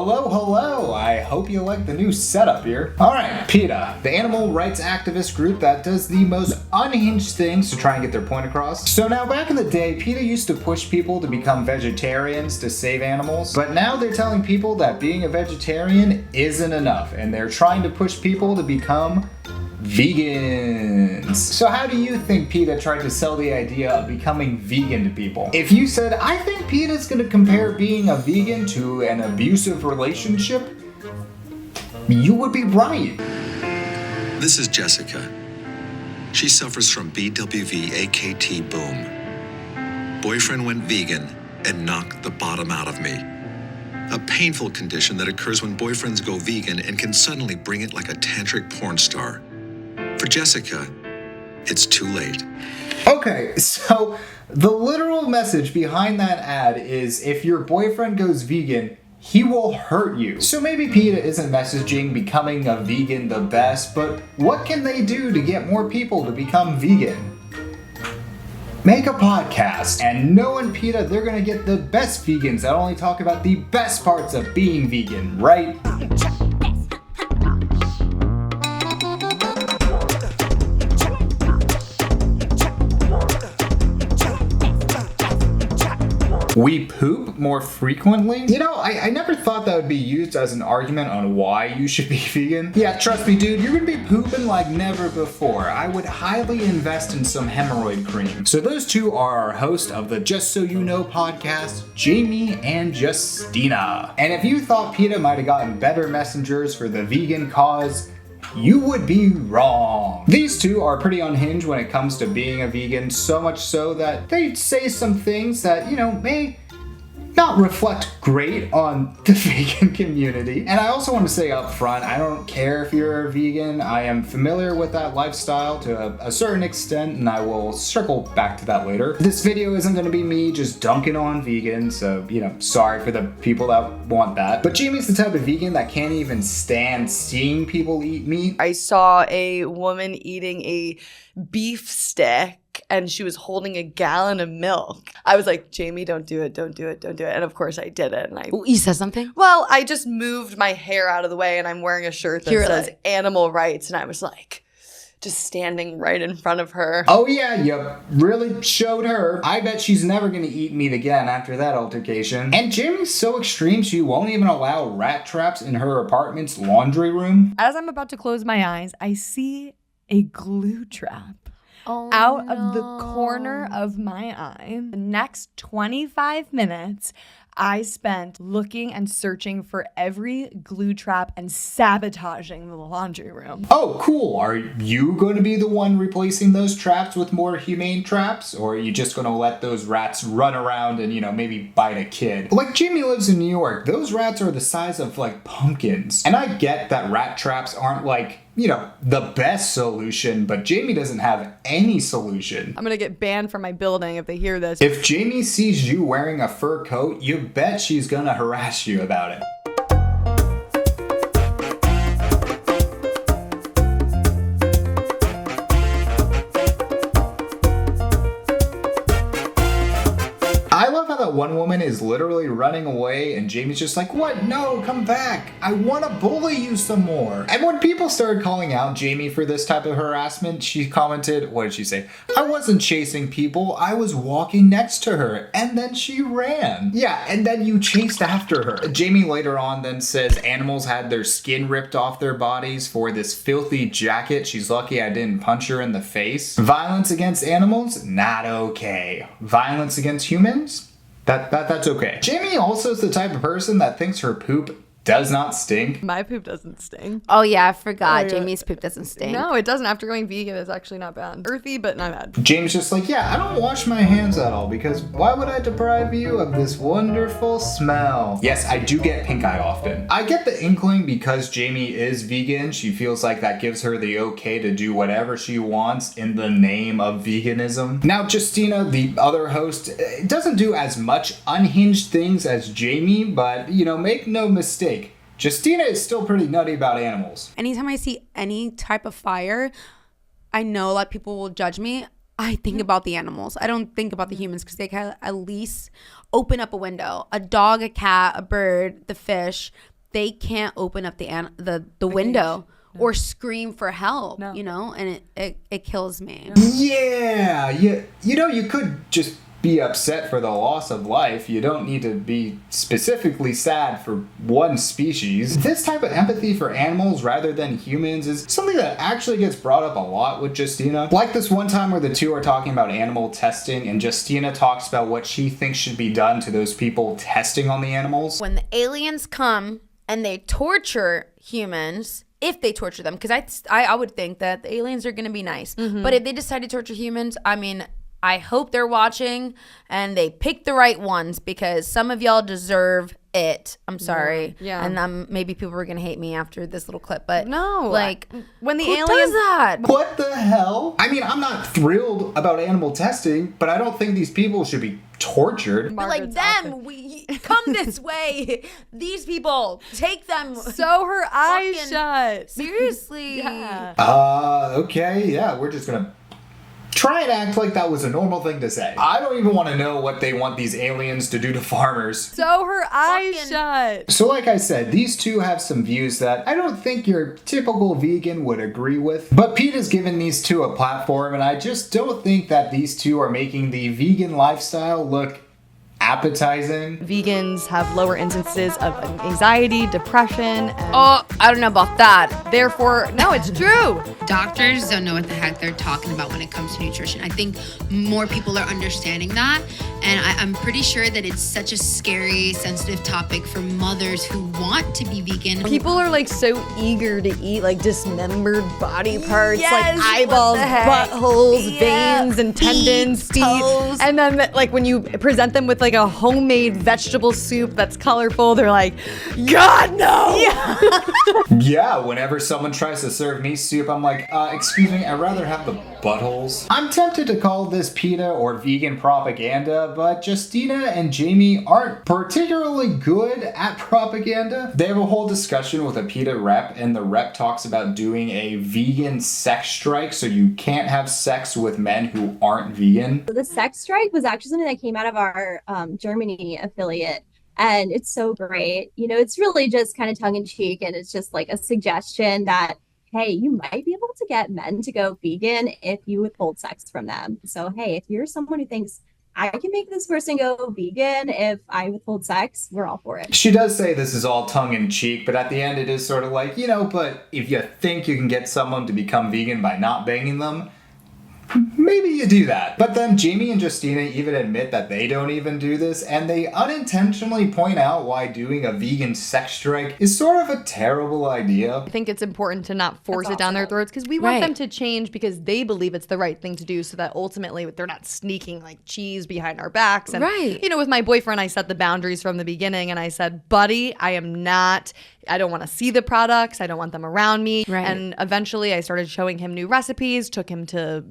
Hello, hello. I hope you like the new setup here. All right, PETA, the animal rights activist group that does the most unhinged things to try and get their point across. So now back in the day, PETA used to push people to become vegetarians to save animals, but now they're telling people that being a vegetarian isn't enough, and they're trying to push people to become vegans. So how do you think PETA tried to sell the idea of becoming vegan to people? If you said, I think PETA's gonna compare being a vegan to an abusive relationship, you would be right. This is Jessica. She suffers from BWV AKT boom. Boyfriend went vegan and knocked the bottom out of me. A painful condition that occurs when boyfriends go vegan and can suddenly bring it like a tantric porn star. For Jessica, it's too late. Okay, so the literal message behind that ad is if your boyfriend goes vegan, he will hurt you. So maybe PETA isn't messaging becoming a vegan the best, but what can they do to get more people to become vegan? Make a podcast, and knowing PETA, they're gonna get the best vegans that only talk about the best parts of being vegan, right? We poop more frequently? You know, I never thought that would be used as an argument on why you should be vegan. Yeah, trust me, dude, you're gonna be pooping like never before. I would highly invest in some hemorrhoid cream. So those two are our hosts of the Just So You Know podcast, Jamie and Justina. And if you thought PETA might have gotten better messengers for the vegan cause, you would be wrong. These two are pretty unhinged when it comes to being a vegan, so much so that they say some things that, you know, may not reflect great on the vegan community. And I also want to say up front, I don't care if you're a vegan. I am familiar with that lifestyle to a certain extent, and I will circle back to that later. This video isn't going to be me just dunking on vegans, so, you know, sorry for the people that want that. But Jamie's the type of vegan that can't even stand seeing people eat meat. I saw a woman eating a beef stick and she was holding a gallon of milk. I was like, Jamie, don't do it, don't do it, don't do it. And of course I did it. And You said something? Well, I just moved my hair out of the way and I'm wearing a shirt that says animal rights. And I was like, just standing right in front of her. Oh yeah, you really showed her. I bet she's never gonna eat meat again after that altercation. And Jamie's so extreme she won't even allow rat traps in her apartment's laundry room. As I'm about to close my eyes, I see a glue trap out of the corner of my eye. The next 25 minutes, I spent looking and searching for every glue trap and sabotaging the laundry room. Oh, cool. Are you going to be the one replacing those traps with more humane traps? Or are you just going to let those rats run around and, you know, maybe bite a kid? Like, Jamie lives in New York. Those rats are the size of, like, pumpkins. And I get that rat traps aren't, like, you know, the best solution, but Jamie doesn't have any solution. I'm gonna get banned from my building if they hear this. If Jamie sees you wearing a fur coat, you bet she's gonna harass you about it. I love how that one woman is literally running away and Jamie's just like, what? No, come back. I want to bully you some more. And when people started calling out Jamie for this type of harassment, she commented, what did she say? I wasn't chasing people. I was walking next to her. And then she ran. Yeah, and then you chased after her. Jamie later on then says animals had their skin ripped off their bodies for this filthy jacket. She's lucky I didn't punch her in the face. Violence against animals? Not okay. Violence against humans? That's okay. Jamie also is the type of person that thinks her poop does not stink. My poop doesn't stink. Oh yeah, I forgot. Oh, yeah. Jamie's poop doesn't stink. No, it doesn't. After going vegan, it's actually not bad. Earthy, but not bad. James just like, yeah, I don't wash my hands at all because why would I deprive you of this wonderful smell? Yes, I do get pink eye often. I get the inkling because Jamie is vegan. She feels like that gives her the okay to do whatever she wants in the name of veganism. Now, Justina, the other host, doesn't do as much unhinged things as Jamie, but, you know, make no mistake. Justina is still pretty nutty about animals. Anytime I see any type of fire, I know a lot of people will judge me. I think about the animals. I don't think about the humans because they can at least open up a window. A dog, a cat, a bird, the fish, they can't open up the window or scream for help, you know, and it kills me. Yeah. You know, you could just be upset for the loss of life. You don't need to be specifically sad for one species. This type of empathy for animals rather than humans is something that actually gets brought up a lot with Justina. Like this one time where the two are talking about animal testing and Justina talks about what she thinks should be done to those people testing on the animals. When the aliens come and they torture humans, if they torture them, because I would think that the aliens are going to be nice. But if they decide to torture humans, I mean, I hope they're watching and they pick the right ones, because some of y'all deserve it. I'm sorry. Yeah. And maybe people are going to hate me after this little clip, but no, like, when the who aliens does that? What the hell? I mean, I'm not thrilled about animal testing, but I don't think these people should be tortured. But like them, we come this way. These people, take them. sew her eyes shut. Seriously. Okay, yeah, we're just gonna try and act like that was a normal thing to say. I don't even want to know what they want these aliens to do to farmers. Sew her eyes shut. So like I said, these two have some views that I don't think your typical vegan would agree with. But Peta's given these two a platform, and I just don't think that these two are making the vegan lifestyle look appetizing. Vegans have lower instances of anxiety, depression, and Oh, I don't know about that. therefore, no, it's true. Doctors don't know what the heck they're talking about when it comes to nutrition. I think more people are understanding that, and I'm pretty sure that it's such a scary, sensitive topic for mothers who want to be vegan. People are like so eager to eat like dismembered body parts, Yes, like eyeballs, what the heck? buttholes, Yeah. veins, and tendons, Feet, toes. and then like when you present them with like a homemade vegetable soup that's colorful, they're like, God no! Yeah, whenever someone tries to serve me soup, I'm like, excuse me, I'd rather have the buttholes. I'm tempted to call this PETA or vegan propaganda, but Justina and Jamie aren't particularly good at propaganda. They have a whole discussion with a PETA rep, and the rep talks about doing a vegan sex strike, so you can't have sex with men who aren't vegan. The sex strike was actually something that came out of our Germany affiliate. And it's so great. You know, it's really just kind of tongue in cheek. And it's just like a suggestion that, hey, you might be able to get men to go vegan if you withhold sex from them. So, hey, if you're someone who thinks I can make this person go vegan if I withhold sex, we're all for it. She does say this is all tongue in cheek, but at the end it is sort of like, you know, but if you think you can get someone to become vegan by not banging them, maybe you do that. But then Jamie and Justina even admit that they don't even do this, and they unintentionally point out why doing a vegan sex strike is sort of a terrible idea. I think it's important to not force it down their throats, because we want Right. them to change because they believe it's the right thing to do, so that ultimately they're not sneaking like cheese behind our backs. And, Right. you know, with my boyfriend, I set the boundaries from the beginning, and I said, buddy, I don't want to see the products. I don't want them around me. Right. And eventually I started showing him new recipes, took him to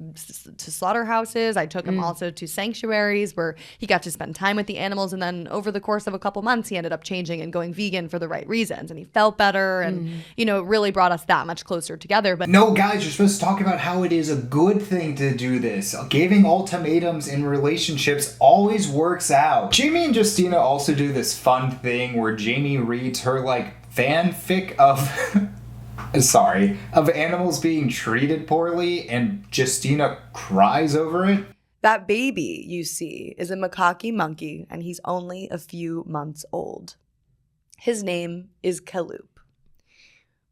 slaughterhouses. I took him also to sanctuaries where he got to spend time with the animals. And then over the course of a couple months, he ended up changing and going vegan for the right reasons. And he felt better. And, you know, it really brought us that much closer together. But No, guys, you're supposed to talk about how it is a good thing to do this. Giving ultimatums in relationships always works out. Jamie and Justina also do this fun thing where Jamie reads her, like, fanfic of of animals being treated poorly, and Justina cries over it. that baby you see is a macaque monkey, and he's only a few months old. His name is Kaloop.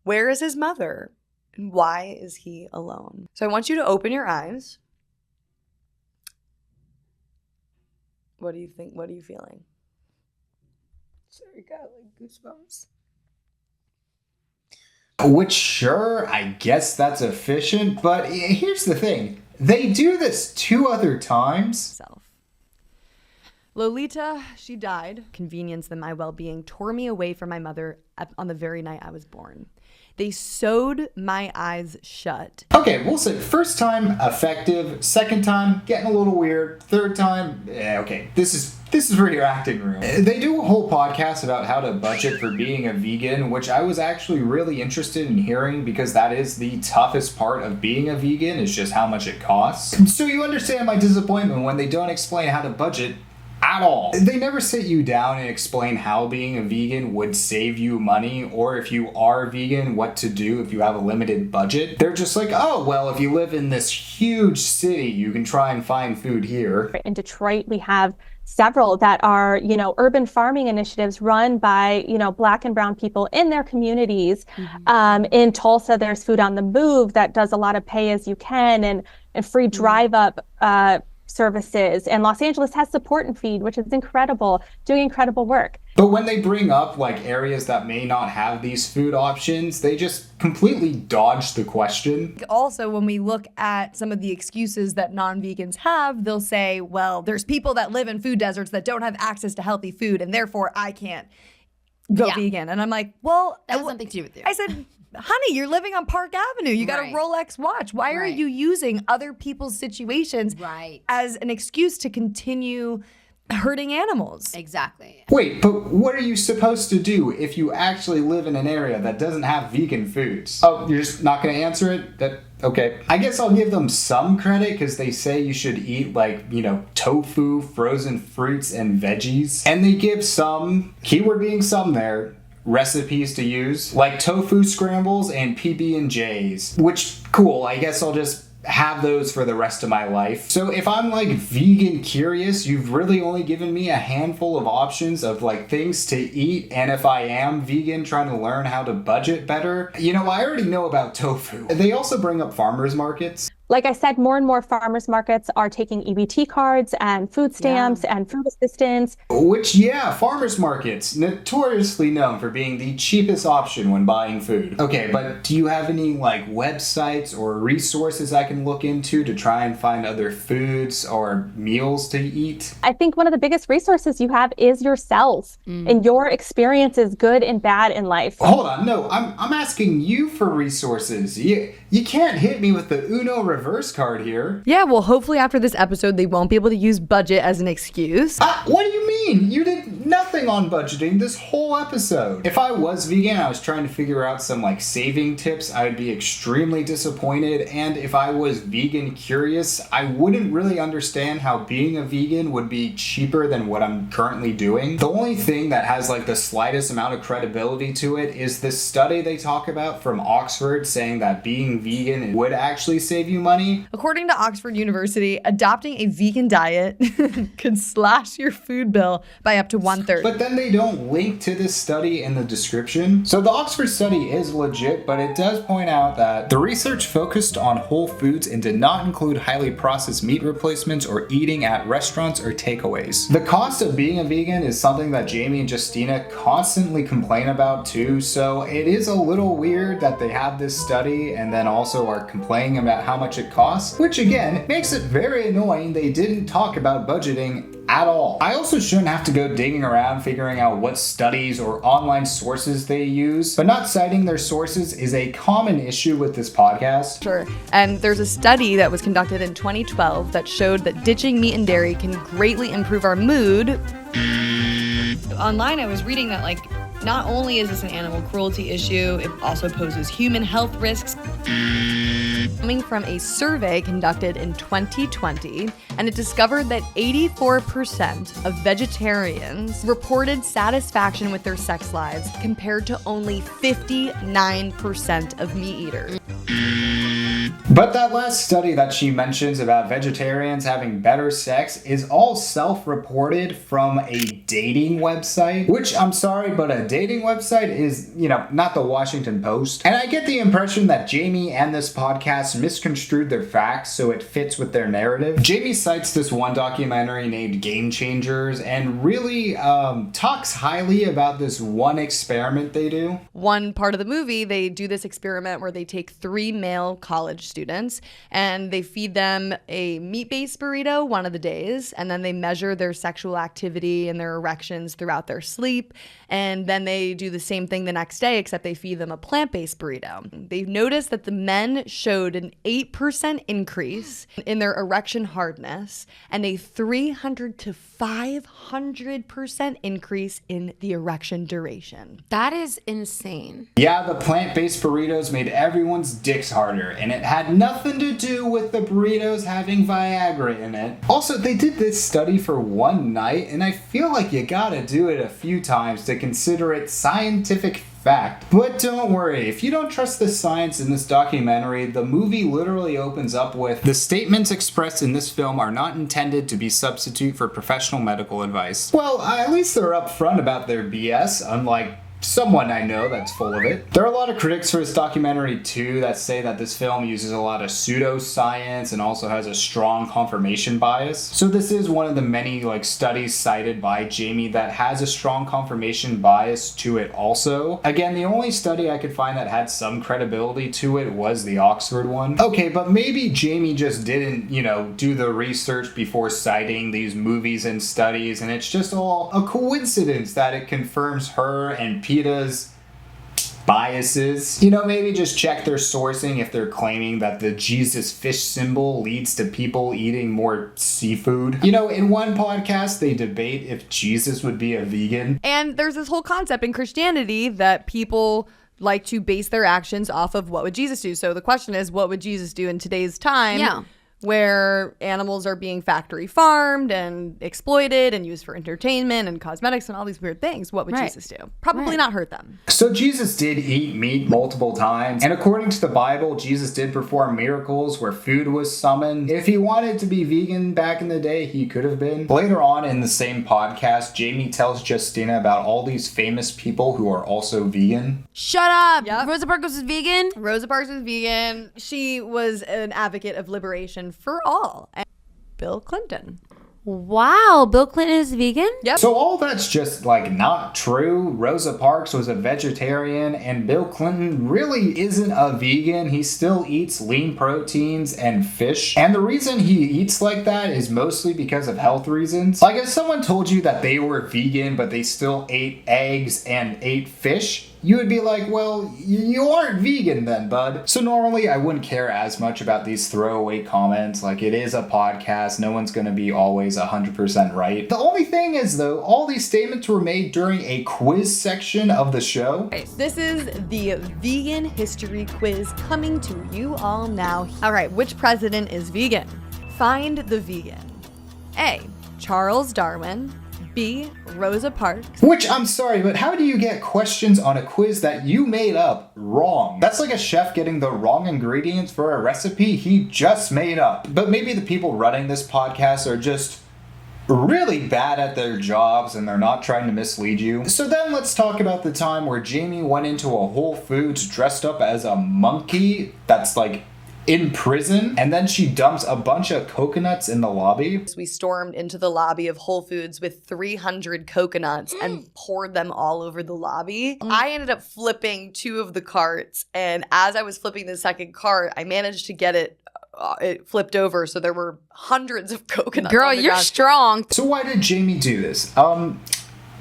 Where is his mother? And why is he alone? So I want you to open your eyes. What do you think? What are you feeling? Sorry, got like goosebumps. Which, sure, I guess that's efficient, but here's the thing. They do this 2 other times. Self. Lolita, she died. Convenience and my well-being tore me away from my mother on the very night I was born. They sewed my eyes shut. Okay, we'll say first time, effective. Second time, getting a little weird. Third time, okay, this is for your acting room. They do a whole podcast about how to budget for being a vegan, which I was actually really interested in hearing, because that is the toughest part of being a vegan, is just how much it costs. So you understand my disappointment when they don't explain how to budget at all. They never sit you down and explain how being a vegan would save you money, or if you are vegan, what to do if you have a limited budget. They're just like, oh, well, if you live in this huge city, you can try and find food here. In Detroit, we have several that are, urban farming initiatives run by, Black and brown people in their communities. In Tulsa, there's Food on the Move that does a lot of pay as you can and free drive up services. And Los Angeles has Support and Feed, which is incredible, doing incredible work. But when they bring up like areas that may not have these food options, they just completely dodge the question. Also, when we look at some of the excuses that non-vegans have, they'll say, well, there's people that live in food deserts that don't have access to healthy food, and therefore I can't go vegan. And I'm like, well, that has something to do with you. I said, honey, you're living on Park Avenue. You got a Rolex watch. Why are you using other people's situations as an excuse to continue hurting animals? Exactly. Wait, but what are you supposed to do if you actually live in an area that doesn't have vegan foods? Oh, you're just not going to answer it? Okay. I guess I'll give them some credit because they say you should eat tofu, frozen fruits, and veggies. And they give some, keyword being some there, recipes to use, like tofu scrambles and PB&Js, which, cool, I guess I'll just have those for the rest of my life. So if I'm vegan curious, you've really only given me a handful of options of things to eat, and if I am vegan trying to learn how to budget better, I already know about tofu. They also bring up farmers markets. Like I said, more and more farmers markets are taking EBT cards and food stamps and food assistance. Which, farmers markets, notoriously known for being the cheapest option when buying food. Okay, but do you have any websites or resources I can look into to try and find other foods or meals to eat? I think one of the biggest resources you have is yourself and your experiences, good and bad in life. Hold on, no, I'm asking you for resources. You can't hit me with the Uno reverse card here. Yeah, well, hopefully after this episode, they won't be able to use budget as an excuse. What do you mean? You did nothing on budgeting this whole episode. If I was vegan, I was trying to figure out some saving tips, I would be extremely disappointed. And if I was vegan curious, I wouldn't really understand how being a vegan would be cheaper than what I'm currently doing. The only thing that has the slightest amount of credibility to it is this study they talk about from Oxford saying that being vegan would actually save you money. According to Oxford University, adopting a vegan diet could slash your food bill by up to 1/3. But then they don't link to this study in the description. So the Oxford study is legit, but it does point out that the research focused on whole foods and did not include highly processed meat replacements or eating at restaurants or takeaways. The cost of being a vegan is something that Jamie and Justina constantly complain about too, so it is a little weird that they have this study and then also are complaining about how much it costs, which again makes it very annoying they didn't talk about budgeting at all. I also shouldn't have to go digging around figuring out what studies or online sources they use, but not citing their sources is a common issue with this podcast. Sure. And there's a study that was conducted in 2012 that showed that ditching meat and dairy can greatly improve our mood. Online, I was reading that not only is this an animal cruelty issue, it also poses human health risks. Coming from a survey conducted in 2020, and it discovered that 84% of vegetarians reported satisfaction with their sex lives compared to only 59% of meat eaters. But that last study that she mentions about vegetarians having better sex is all self-reported from a dating website, which I'm sorry, but a dating website is, not the Washington Post. And I get the impression that Jamie and this podcast misconstrued their facts so it fits with their narrative. Jamie cites this one documentary named Game Changers and really talks highly about this one experiment they do. One part of the movie, they do this experiment where they take 3 male college students and they feed them a meat-based burrito one of the days, and then they measure their sexual activity and their erections throughout their sleep, and then they do the same thing the next day except they feed them a plant-based burrito. They noticed that the men showed an 8% increase in their erection hardness and a 300 to 500% increase in the erection duration. That is insane. Yeah, the plant-based burritos made everyone's dicks harder, and it had nothing to do with the burritos having Viagra in it. Also, they did this study for one night, and I feel like you gotta do it a few times to consider it scientific fact. But don't worry, if you don't trust the science in this documentary, the movie literally opens up with, "The statements expressed in this film are not intended to be substitute for professional medical advice." Well, at least they're upfront about their BS, unlike someone I know that's full of it. There are a lot of critics for this documentary too that say that this film uses a lot of pseudoscience and also has a strong confirmation bias. So this is one of the many studies cited by Jamie that has a strong confirmation bias to it also. Again, the only study I could find that had some credibility to it was the Oxford one. Okay, but maybe Jamie just didn't, do the research before citing these movies and studies, and it's just all a coincidence that it confirms her and Peta's biases. Maybe just check their sourcing if they're claiming that the Jesus fish symbol leads to people eating more seafood. In one podcast, they debate if Jesus would be a vegan. And there's this whole concept in Christianity that people like to base their actions off of what would Jesus do. So the question is, what would Jesus do in today's time? Yeah. Where animals are being factory farmed and exploited and used for entertainment and cosmetics and all these weird things. What would Jesus do? Probably not hurt them. So Jesus did eat meat multiple times, and according to the Bible, Jesus did perform miracles where food was summoned. If he wanted to be vegan back in the day, he could have been. Later on in the same podcast, Jamie tells Justina about all these famous people who are also vegan. Shut up! Yep. Rosa Parks is vegan? Rosa Parks was vegan. She was an advocate of liberation for all. And Bill Clinton. Wow, Bill Clinton is vegan? Yep. So all that's just not true. Rosa Parks was a vegetarian and Bill Clinton really isn't a vegan. He still eats lean proteins and fish. And the reason he eats like that is mostly because of health reasons. Like if someone told you that they were vegan but they still ate eggs and ate fish, you would be like, well, you aren't vegan then, bud. So normally I wouldn't care as much about these throwaway comments. It is a podcast. No one's going to be always 100% right. The only thing is, though, all these statements were made during a quiz section of the show. This is the vegan history quiz coming to you all now. All right, which president is vegan? Find the vegan. A. Charles Darwin. B. Rosa Parks. Which, I'm sorry, but how do you get questions on a quiz that you made up wrong? That's like a chef getting the wrong ingredients for a recipe he just made up. But maybe the people running this podcast are just really bad at their jobs and they're not trying to mislead you. So then let's talk about the time where Jamie went into a Whole Foods dressed up as a monkey that's in prison, and then she dumps a bunch of coconuts in the lobby. We stormed into the lobby of Whole Foods with 300 coconuts and poured them all over the lobby. I ended up flipping 2 of the carts, and as I was flipping the second cart, I managed to get it flipped over, so there were hundreds of coconuts. Girl, on the you're ground. strong. So why did Jamie do this?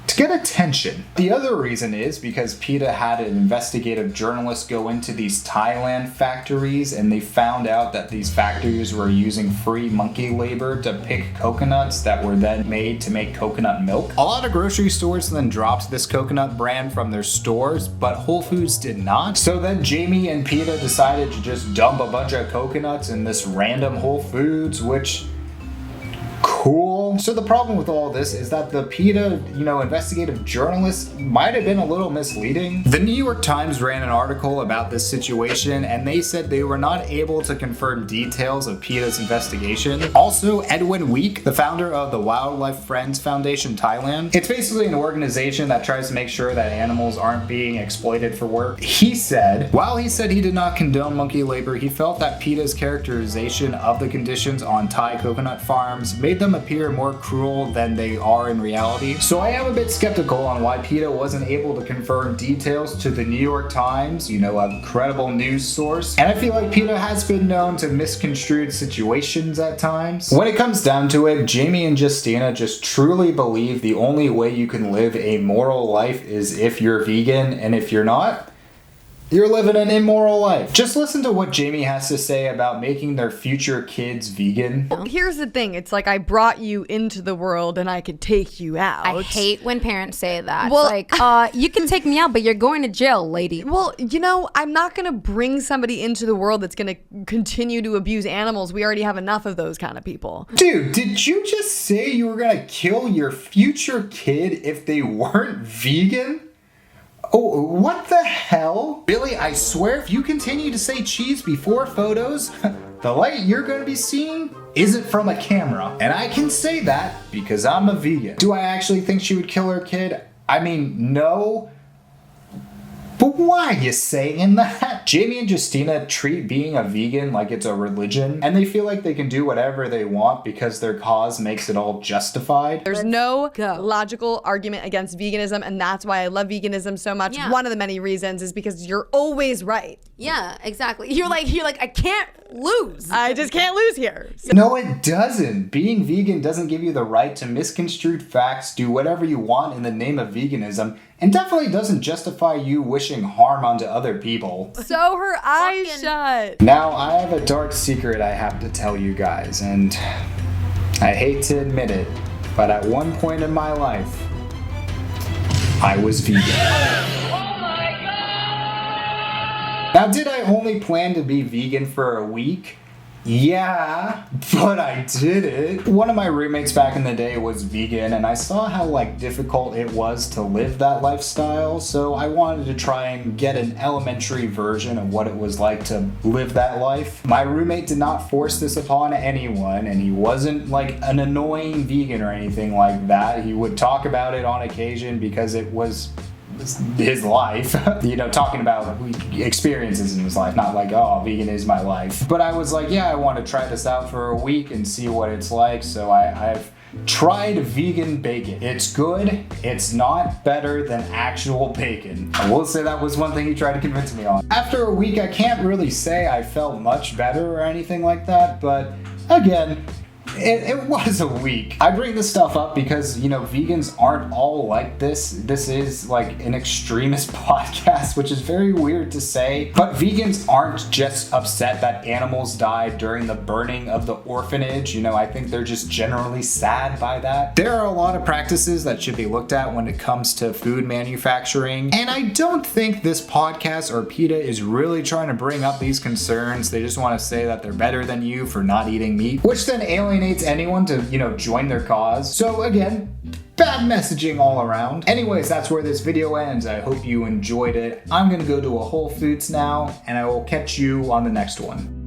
To get attention. The other reason is because PETA had an investigative journalist go into these Thailand factories, and they found out that these factories were using free monkey labor to pick coconuts that were then made to make coconut milk. A lot of grocery stores then dropped this coconut brand from their stores, but Whole Foods did not. So then Jamie and PETA decided to just dump a bunch of coconuts in this random Whole Foods, which cool. So the problem with all this is that the PETA, investigative journalist might have been a little misleading. The New York Times ran an article about this situation, and they said they were not able to confirm details of PETA's investigation. Also, Edwin Week, the founder of the Wildlife Friends Foundation Thailand, it's basically an organization that tries to make sure that animals aren't being exploited for work. He said, while he said he did not condone monkey labor, he felt that PETA's characterization of the conditions on Thai coconut farms made them appear more cruel than they are in reality. So I am a bit skeptical on why PETA wasn't able to confirm details to the New York Times, a credible news source. And I feel like PETA has been known to misconstrued situations at times. When it comes down to it, Jamie and Justina just truly believe the only way you can live a moral life is if you're vegan, and if you're not, You're living an immoral life. Just listen to what Jamie has to say about making their future kids vegan. Here's the thing. It's like I brought you into the world and I could take you out. I hate when parents say that. Well, it's like, you can take me out, but you're going to jail, lady. Well, you know, I'm not going to bring somebody into the world that's going to continue to abuse animals. We already have enough of those kind of people. Dude, did you just say you were gonna kill your future kid if they weren't vegan? Oh, what the hell? Billy, I swear if you continue to say cheese before photos, the light you're gonna be seeing isn't from a camera. And I can say that because I'm a vegan. Do I actually think she would kill her kid? I mean, no. But why are you saying that? Jamie and Justina treat being a vegan like it's a religion, and they feel like they can do whatever they want because their cause makes it all justified. There's no logical argument against veganism, and that's why I love veganism so much. Yeah. One of the many reasons is because you're always right. Yeah, exactly. You're like, I can't lose. I just can't lose here. So No, it doesn't. Being vegan doesn't give you the right to misconstrued facts, do whatever you want in the name of veganism, and definitely doesn't justify you wishing harm onto other people. sew her eyes shut. Now, I have a dark secret I have to tell you guys, and I hate to admit it, but at one point in my life, I was vegan. Now, did I only plan to be vegan for a week? Yeah, but I did it. One of my roommates back in the day was vegan, and I saw how difficult it was to live that lifestyle, so I wanted to try and get an elementary version of what it was like to live that life. My roommate did not force this upon anyone, and he wasn't an annoying vegan or anything like that. He would talk about it on occasion because it was his life, talking about experiences in his life, not vegan is my life. But I was like, yeah, I want to try this out for a week and see what it's like, so I've tried vegan bacon. It's good. It's not better than actual bacon. I will say that was one thing he tried to convince me on. After a week, I can't really say I felt much better or anything like that, but again, it was a week. I bring this stuff up because, vegans aren't all like this. This is an extremist podcast, which is very weird to say. But vegans aren't just upset that animals died during the burning of the orphanage. I think they're just generally sad by that. There are a lot of practices that should be looked at when it comes to food manufacturing. And I don't think this podcast or PETA is really trying to bring up these concerns. They just want to say that they're better than you for not eating meat, which then alienates anyone to, join their cause. So again, bad messaging all around. Anyways, that's where this video ends. I hope you enjoyed it. I'm gonna go to a Whole Foods now, and I will catch you on the next one.